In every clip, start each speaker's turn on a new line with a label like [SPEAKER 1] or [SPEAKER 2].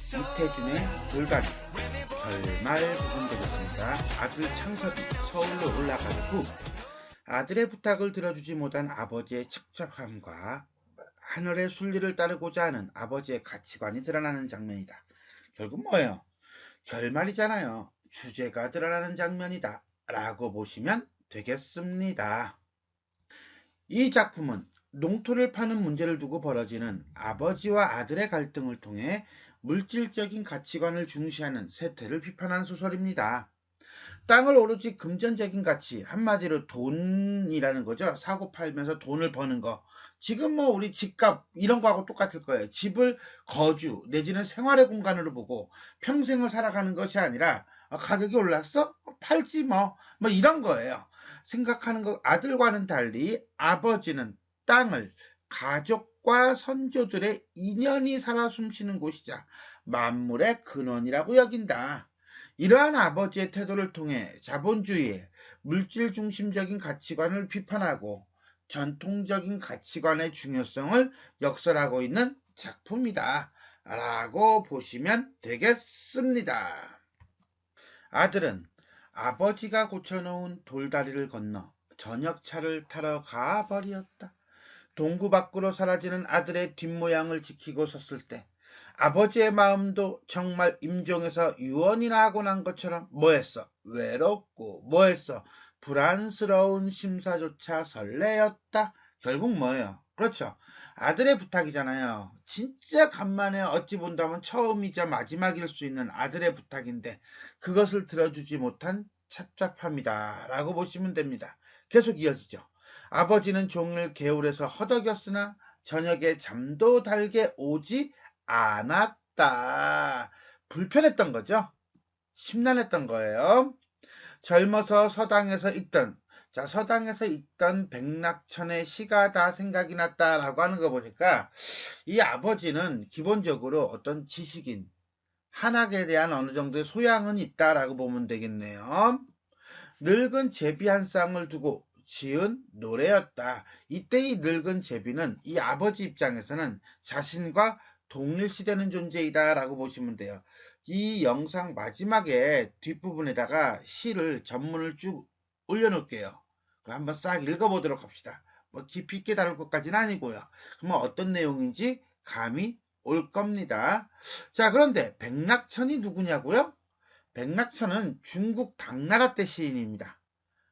[SPEAKER 1] 이태준의 돌다리. 결말 부분 되겠습니다. 아들 창섭이 서울로 올라간 후 아들의 부탁을 들어주지 못한 아버지의 첩첩함과 하늘의 순리를 따르고자 하는 아버지의 가치관이 드러나는 장면이다. 결국 뭐예요? 결말이잖아요. 주제가 드러나는 장면이다 라고 보시면 되겠습니다. 이 작품은 농토를 파는 문제를 두고 벌어지는 아버지와 아들의 갈등을 통해 물질적인 가치관을 중시하는 세태를 비판한 소설입니다. 땅을 오로지 금전적인 가치, 한마디로 돈이라는 거죠. 사고 팔면서 돈을 버는 거. 지금 뭐 우리 집값 이런 거하고 똑같을 거예요. 집을 거주 내지는 생활의 공간으로 보고 평생을 살아가는 것이 아니라 가격이 올랐어? 팔지 뭐 이런 거예요. 생각하는 것. 아들과는 달리 아버지는 땅을 가족과 선조들의 인연이 살아 숨쉬는 곳이자 만물의 근원이라고 여긴다. 이러한 아버지의 태도를 통해 자본주의의 물질 중심적인 가치관을 비판하고 전통적인 가치관의 중요성을 역설하고 있는 작품이다 라고 보시면 되겠습니다. 아들은 아버지가 고쳐놓은 돌다리를 건너 저녁차를 타러 가버렸다. 동구 밖으로 사라지는 아들의 뒷모양을 지키고 섰을 때 아버지의 마음도 정말 임종에서 유언이나 하고 난 것처럼 뭐했어? 외롭고 뭐했어? 불안스러운 심사조차 설레었다. 결국 뭐예요? 그렇죠. 아들의 부탁이잖아요. 진짜 간만에 어찌 본다면 처음이자 마지막일 수 있는 아들의 부탁인데 그것을 들어주지 못한 찹찹함이다 라고 보시면 됩니다. 계속 이어지죠. 아버지는 종일 개울에서 허덕였으나 저녁에 잠도 달게 오지 않았다. 불편했던 거죠. 심란했던 거예요. 젊어서 서당에서 읽던 백낙천의 시가 다 생각이 났다라고 하는 거 보니까 이 아버지는 기본적으로 어떤 지식인, 한학에 대한 어느 정도의 소양은 있다라고 보면 되겠네요. 늙은 제비 한 쌍을 두고 지은 노래였다. 이때 이 늙은 제비는 이 아버지 입장에서는 자신과 동일시되는 존재이다 라고 보시면 돼요. 이 영상 마지막에 뒷부분에다가 시를 전문을 쭉 올려놓을게요. 한번 싹 읽어보도록 합시다. 뭐 깊이 있게 다룰 것까지는 아니고요. 그러면 어떤 내용인지 감이 올 겁니다. 자, 그런데 백낙천이 누구냐고요? 백낙천은 중국 당나라 때 시인입니다.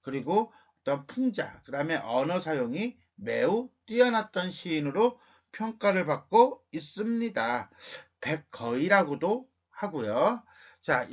[SPEAKER 1] 그리고 어떤 풍자, 그 다음에 언어 사용이 매우 뛰어났던 시인으로 평가를 받고 있습니다. 백거이라고도 하고요. 자,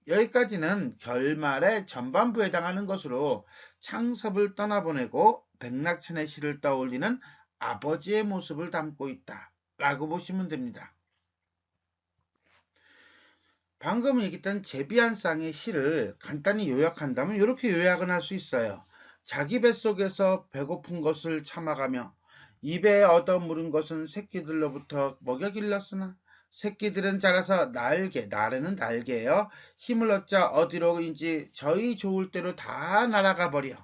[SPEAKER 1] 여기까지는 결말의 전반부에 해당하는 것으로 창섭을 떠나보내고 백낙천의 시를 떠올리는 아버지의 모습을 담고 있다 라고 보시면 됩니다. 방금 얘기했던 제비 한 쌍의 시를 간단히 요약한다면 이렇게 요약은 할 수 있어요. 자기 뱃속에서 배고픈 것을 참아가며 입에 얻어물은 것은 새끼들로부터 먹여 길렀으나 새끼들은 자라서 나르는 날개예요. 힘을 얻자 어디로인지 저희 좋을 대로 다 날아가 버려.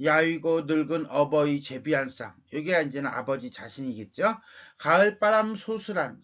[SPEAKER 1] 야위고 늙은 어버이 제비 한 쌍. 이게 이제는 아버지 자신이겠죠. 가을바람 소슬한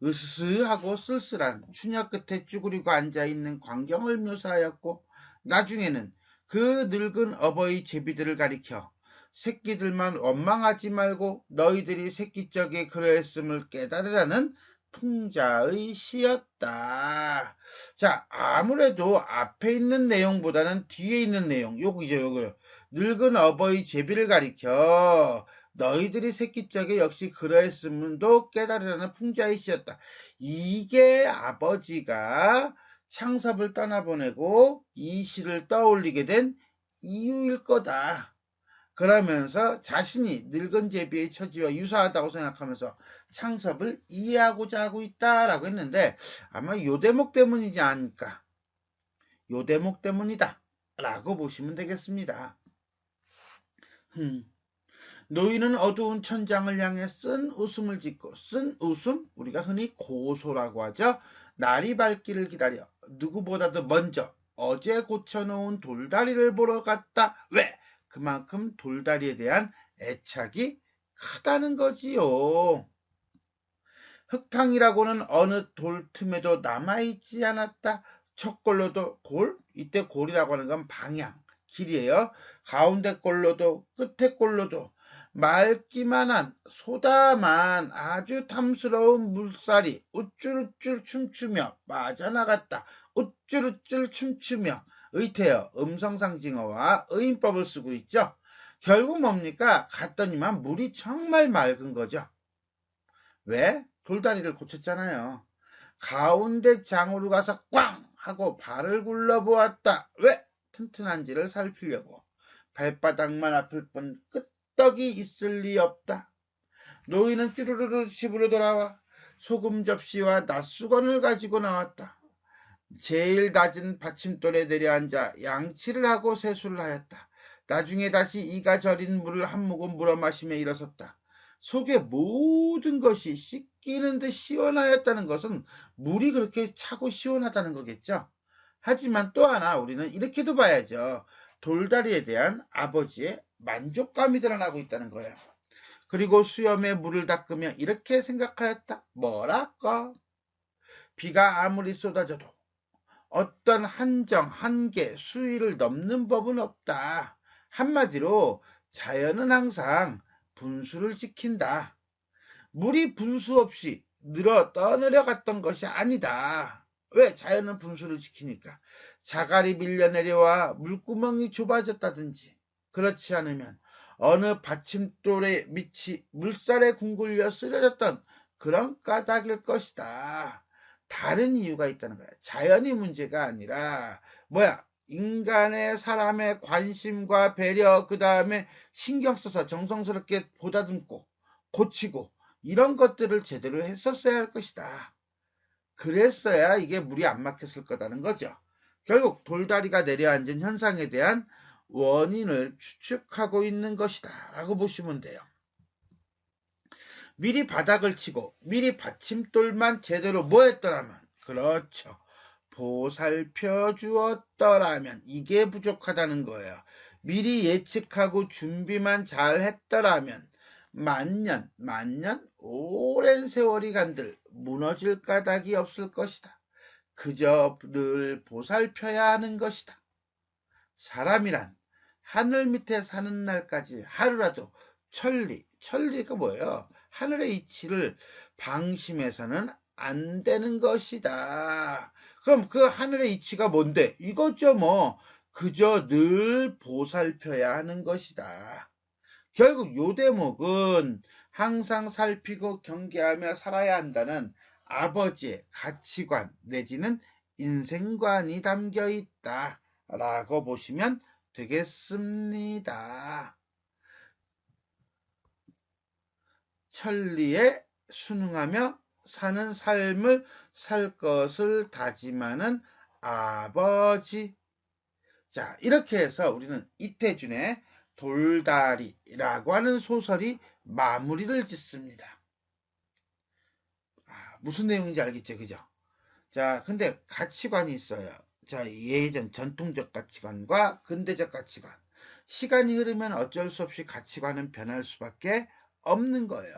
[SPEAKER 1] 으스스하고 쓸쓸한 추녀 끝에 쭈그리고 앉아있는 광경을 묘사하였고 나중에는 그 늙은 어버이 제비들을 가리켜 새끼들만 원망하지 말고 너희들이 새끼적에 그러했음을 깨달으라는 풍자의 시였다. 자, 아무래도 앞에 있는 내용보다는 뒤에 있는 내용, 요거요. 늙은 어버이 제비를 가리켜 너희들이 새끼적에 역시 그러했음도 깨달으라는 풍자의 시였다. 이게 아버지가 창섭을 떠나보내고 이 시를 떠올리게 된 이유일 거다. 그러면서 자신이 늙은 제비의 처지와 유사하다고 생각하면서 창섭을 이해하고자 하고 있다라고 했는데 아마 요 대목 때문이지 않을까. 요 대목 때문이다 라고 보시면 되겠습니다. 노인은 어두운 천장을 향해 쓴 웃음을 짓고, 쓴 웃음? 우리가 흔히 고소라고 하죠. 날이 밝기를 기다려 누구보다도 먼저 어제 고쳐놓은 돌다리를 보러 갔다. 왜? 그만큼 돌다리에 대한 애착이 크다는 거지요. 흙탕이라고는 어느 돌 틈에도 남아있지 않았다. 첫 골로도 골, 이때 골이라고 하는 건 방향, 길이에요. 가운데 골로도 끝에 골로도 맑기만 한 소다만 아주 탐스러운 물살이 우쭐우쭐 춤추며 빠져나갔다. 우쭐우쭐 춤추며 의태어 음성상징어와 의인법을 쓰고 있죠. 결국 뭡니까? 갔더니만 물이 정말 맑은 거죠. 왜? 돌다리를 고쳤잖아요. 가운데 장으로 가서 꽝 하고 발을 굴러보았다. 왜? 튼튼한지를 살피려고. 발바닥만 아플 뿐 끄떡이 있을 리 없다. 노인은 쭈루루루 집으로 돌아와 소금 접시와 낫수건을 가지고 나왔다. 제일 낮은 받침돌에 내려앉아 양치를 하고 세수를 하였다. 나중에 다시 이가 저린 물을 한 모금 물어 마시며 일어섰다. 속의 모든 것이 씻기는 듯 시원하였다는 것은 물이 그렇게 차고 시원하다는 거겠죠. 하지만 또 하나 우리는 이렇게도 봐야죠. 돌다리에 대한 아버지의 만족감이 드러나고 있다는 거예요. 그리고 수염에 물을 닦으며 이렇게 생각하였다. 뭐랄까? 비가 아무리 쏟아져도 어떤 한정, 한계, 수위를 넘는 법은 없다. 한마디로 자연은 항상 분수를 지킨다. 물이 분수 없이 떠내려갔던 것이 아니다. 왜? 자연은 분수를 지키니까. 자갈이 밀려 내려와 물구멍이 좁아졌다든지 그렇지 않으면 어느 받침돌의 밑이 물살에 궁굴려 쓰러졌던 그런 까닭일 것이다. 다른 이유가 있다는 거야. 자연이 문제가 아니라 인간의 사람의 관심과 배려, 그 다음에 신경 써서 정성스럽게 보다듬고 고치고 이런 것들을 제대로 했었어야 할 것이다. 그랬어야 이게 물이 안 막혔을 거라는 거죠. 결국 돌다리가 내려앉은 현상에 대한 원인을 추측하고 있는 것이다 라고 보시면 돼요. 미리 바닥을 치고 미리 받침돌만 제대로 했더라면, 그렇죠, 보살펴 주었더라면, 이게 부족하다는 거예요. 미리 예측하고 준비만 잘 했더라면 만년 오랜 세월이 간들 무너질 까닭이 없을 것이다. 그저 늘 보살펴야 하는 것이다. 사람이란 하늘 밑에 사는 날까지 하루라도 천리가 뭐예요? 하늘의 이치를 방심해서는 안 되는 것이다. 그럼 그 하늘의 이치가 뭔데? 이거죠 그저 늘 보살펴야 하는 것이다. 결국 요 대목은 항상 살피고 경계하며 살아야 한다는 아버지의 가치관 내지는 인생관이 담겨 있다 라고 보시면 되겠습니다. 천리에 순응하며 사는 삶을 살 것을 다짐하는 아버지. 자, 이렇게 해서 우리는 이태준의 돌다리라고 하는 소설이 마무리를 짓습니다. 무슨 내용인지 알겠죠? 그죠? 자, 근데 가치관이 있어요. 자, 예전 전통적 가치관과 근대적 가치관. 시간이 흐르면 어쩔 수 없이 가치관은 변할 수밖에 없는 거예요.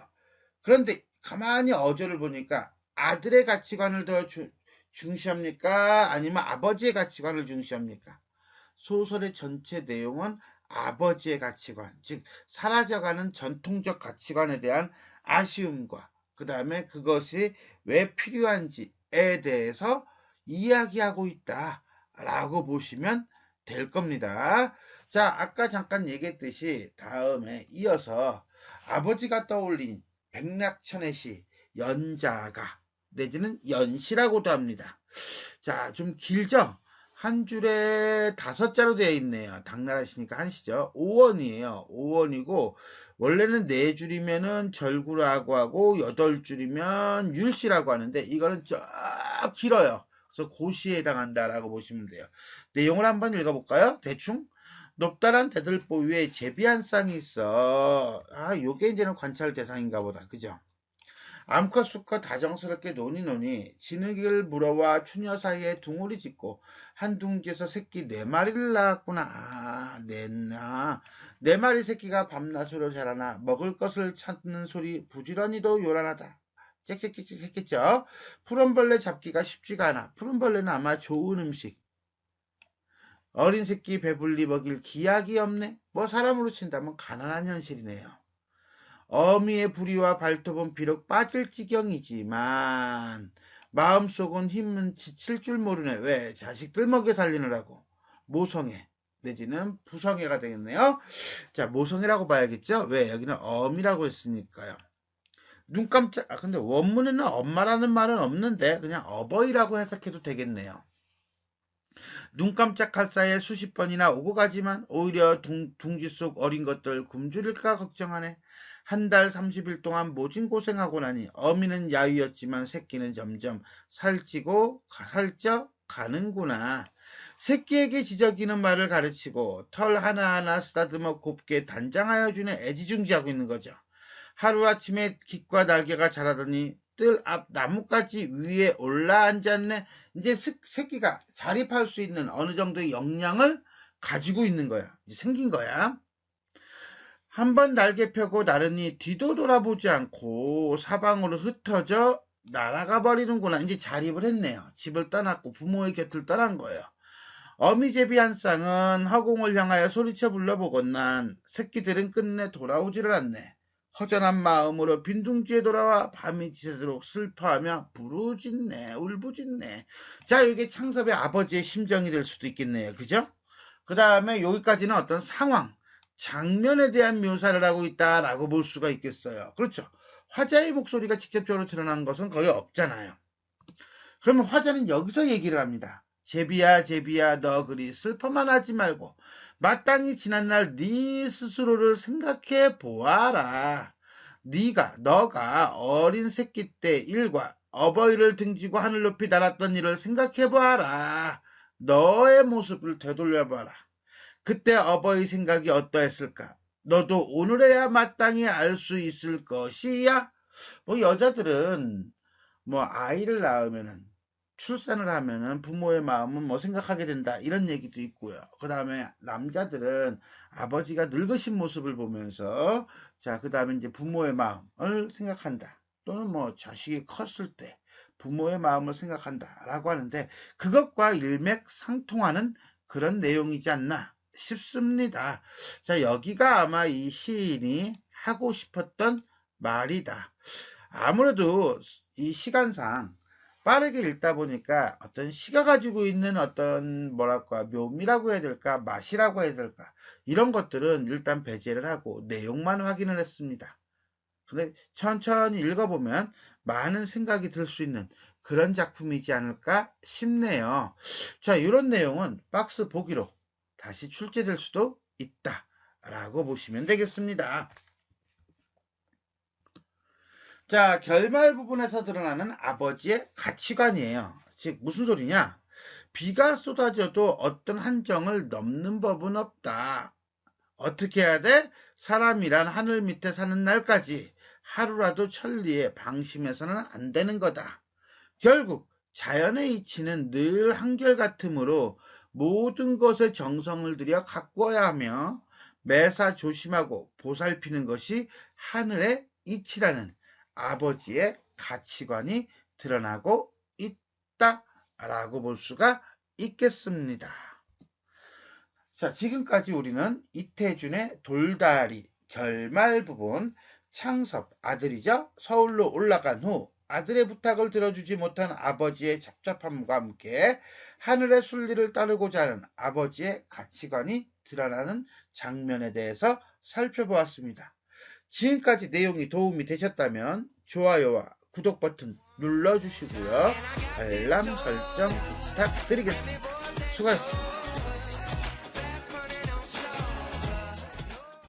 [SPEAKER 1] 그런데 가만히 어조를 보니까 아들의 가치관을 더 중시합니까? 아니면 아버지의 가치관을 중시합니까? 소설의 전체 내용은 아버지의 가치관, 즉 사라져가는 전통적 가치관에 대한 아쉬움과 그 다음에 그것이 왜 필요한지에 대해서 이야기하고 있다라고 보시면 될 겁니다. 자, 아까 잠깐 얘기했듯이 다음에 이어서 아버지가 떠올린 백낙천의 시 연자가 내지는 연시라고도 합니다. 자, 좀 길죠? 한 줄에 5자로 되어 있네요. 당나라시니까 한시죠. 5원이에요. 5원이고 원래는 4줄이면은 절구라고 하고 8줄이면 율시라고 하는데 이거는 쫙 길어요. 그래서 고시에 해당한다라고 보시면 돼요. 내용을 한번 읽어볼까요? 대충. 높다란 대들보 위에 제비한 쌍이 있어. 요게 이제는 관찰 대상인가 보다. 그죠? 암컷 수컷 다정스럽게 노니 진흙을 물어와 추녀 사이에 둥우리 짓고 한 둥지에서 새끼 4마리를 낳았구나. 냈나. 4마리 새끼가 밤낮으로 자라나 먹을 것을 찾는 소리 부지런히도 요란하다. 짹짹짹짹 했겠죠. 푸른벌레 잡기가 쉽지가 않아. 푸른벌레는 아마 좋은 음식. 어린 새끼 배불리 먹일 기약이 없네. 뭐 사람으로 친다면 가난한 현실이네요. 어미의 부리와 발톱은 비록 빠질 지경이지만 마음속은 힘은 지칠 줄 모르네. 왜? 자식들 먹여 살리느라고. 모성애 내지는 부성애가 되겠네요. 자, 모성애라고 봐야겠죠. 왜? 여기는 어미라고 했으니까요. 눈 깜짝. 근데 원문에는 엄마라는 말은 없는데 그냥 어버이라고 해석해도 되겠네요. 눈 깜짝할 사이에 수십 번이나 오고 가지만 오히려 둥지 속 어린 것들 굶주릴까 걱정하네. 한 달 30일 동안 모진 고생하고 나니 어미는 야위였지만 새끼는 점점 살찌고 살쪄 가는구나. 새끼에게 지저귀는 말을 가르치고 털 하나하나 쓰다듬어 곱게 단장하여 주는 애지중지하고 있는 거죠. 하루아침에 깃과 날개가 자라더니 뜰 앞 나뭇가지 위에 올라앉았네. 이제 새끼가 자립할 수 있는 어느 정도의 역량을 가지고 있는 거야. 이제 생긴 거야. 한번 날개 펴고 나르니 뒤도 돌아보지 않고 사방으로 흩어져 날아가 버리는구나. 이제 자립을 했네요. 집을 떠났고 부모의 곁을 떠난 거예요. 어미제비 한 쌍은 허공을 향하여 소리쳐 불러보건난 새끼들은 끝내 돌아오지를 않네. 허전한 마음으로 빈둥지에 돌아와 밤이 지새도록 슬퍼하며 부르짖네, 울부짖네. 자, 이게 창섭의 아버지의 심정이 될 수도 있겠네요. 그죠? 그 다음에 여기까지는 어떤 상황, 장면에 대한 묘사를 하고 있다라고 볼 수가 있겠어요. 그렇죠? 화자의 목소리가 직접적으로 드러난 것은 거의 없잖아요. 그러면 화자는 여기서 얘기를 합니다. 제비야 제비야 너 그리 슬퍼만 하지 말고 마땅히 지난날 네 스스로를 생각해 보아라. 너가 어린 새끼 때 일과 어버이를 등지고 하늘 높이 날았던 일을 생각해 보아라. 너의 모습을 되돌려 봐라. 그때 어버이 생각이 어떠했을까? 너도 오늘에야 마땅히 알 수 있을 것이야. 뭐 여자들은 뭐 아이를 낳으면은 출산을 하면은 부모의 마음은 뭐 생각하게 된다 이런 얘기도 있고요. 그 다음에 남자들은 아버지가 늙으신 모습을 보면서 그 다음에 이제 부모의 마음을 생각한다. 또는 뭐 자식이 컸을 때 부모의 마음을 생각한다 라고 하는데 그것과 일맥상통하는 그런 내용이지 않나 싶습니다. 자, 여기가 아마 이 시인이 하고 싶었던 말이다. 아무래도 이 시간상 빠르게 읽다 보니까 어떤 시가 가지고 있는 어떤 뭐랄까 묘미라고 해야 될까 맛이라고 해야 될까 이런 것들은 일단 배제를 하고 내용만 확인을 했습니다. 근데 천천히 읽어보면 많은 생각이 들 수 있는 그런 작품이지 않을까 싶네요. 자, 이런 내용은 박스 보기로 다시 출제될 수도 있다 라고 보시면 되겠습니다. 자, 결말 부분에서 드러나는 아버지의 가치관이에요. 즉 무슨 소리냐? 비가 쏟아져도 어떤 한정을 넘는 법은 없다. 어떻게 해야 돼? 사람이란 하늘 밑에 사는 날까지 하루라도 천리에 방심해서는 안 되는 거다. 결국 자연의 이치는 늘 한결같으므로 모든 것에 정성을 들여 가꾸어야 하며 매사 조심하고 보살피는 것이 하늘의 이치라는 아버지의 가치관이 드러나고 있다라고 볼 수가 있겠습니다. 자, 지금까지 우리는 이태준의 돌다리 결말 부분, 창섭 아들이죠. 서울로 올라간 후 아들의 부탁을 들어주지 못한 아버지의 착잡함과 함께 하늘의 순리를 따르고자 하는 아버지의 가치관이 드러나는 장면에 대해서 살펴보았습니다. 지금까지 내용이 도움이 되셨다면 좋아요와 구독 버튼 눌러주시고요. 알람 설정 부탁드리겠습니다. 수고하셨습니다.